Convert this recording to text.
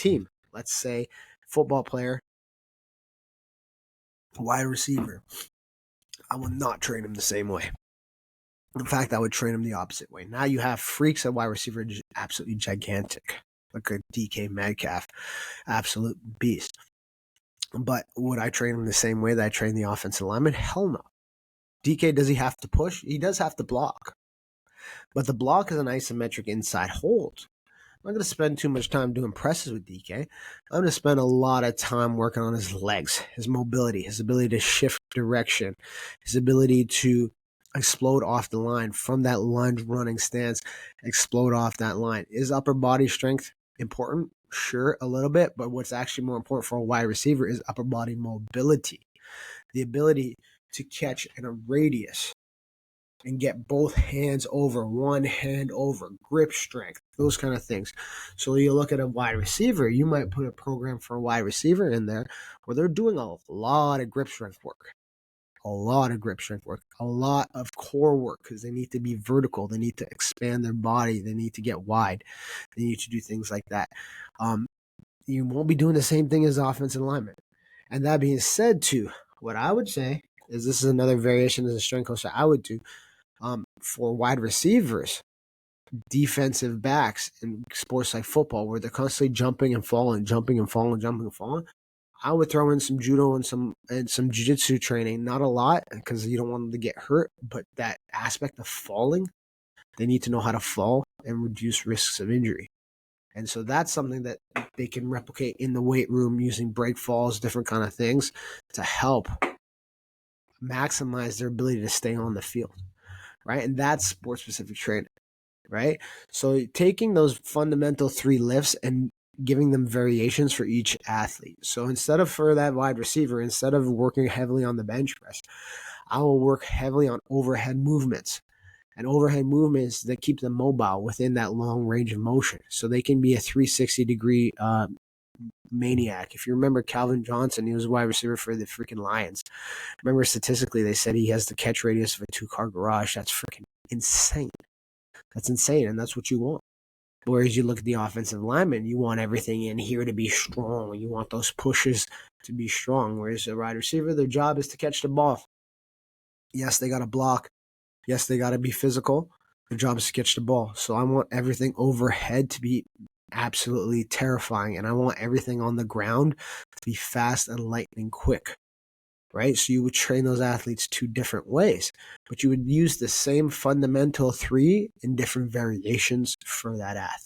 team. Let's say football player, wide receiver. I will not train him the same way. In fact, I would train him the opposite way. Now you have freaks at wide receiver, just absolutely gigantic, like a DK Metcalf, absolute beast. But would I train him the same way that I train the offensive lineman? Hell no. DK, does he have to push? He does have to block. But the block is an isometric inside hold. I'm not going to spend too much time doing presses with DK. I'm going to spend a lot of time working on his legs, his mobility, his ability to shift direction, his ability to explode off the line from that lunge running stance, explode off that line. Is upper body strength important? Sure, a little bit, but what's actually more important for a wide receiver is upper body mobility, the ability to catch in a radius and get both hands over, one hand over, grip strength, those kind of things. So you look at a wide receiver, you might put a program for a wide receiver in there where they're doing a lot of grip strength work, a lot of core work, because they need to be vertical, they need to expand their body, they need to get wide, they need to do things like that. You won't be doing the same thing as offensive lineman. And that being said, too, what I would say is this is another variation as a strength coach that I would do. For wide receivers, defensive backs in sports like football, where they're constantly jumping and falling, I would throw in some judo and some jiu-jitsu training. Not a lot, because you don't want them to get hurt, but that aspect of falling, they need to know how to fall and reduce risks of injury. And so that's something that they can replicate in the weight room using break falls, different kind of things to help maximize their ability to stay on the field. Right? And that's sport-specific training, right? So taking those fundamental 3 lifts and giving them variations for each athlete. So instead of for that wide receiver, instead of working heavily on the bench press, I will work heavily on overhead movements and overhead movements that keep them mobile within that long range of motion. So they can be a 360-degree maniac. If you remember Calvin Johnson, he was a wide receiver for the freaking Lions. Remember, statistically, they said he has the catch radius of a 2-car garage. That's freaking insane. That's insane, and that's what you want. Whereas you look at the offensive lineman, you want everything in here to be strong. You want those pushes to be strong. Whereas a wide receiver, their job is to catch the ball. Yes, they got to block. Yes, they got to be physical. Their job is to catch the ball. So I want everything overhead to be absolutely terrifying, and I want everything on the ground to be fast and lightning quick, right? So you would train those athletes 2 different ways, but you would use the same fundamental 3 in different variations for that athlete.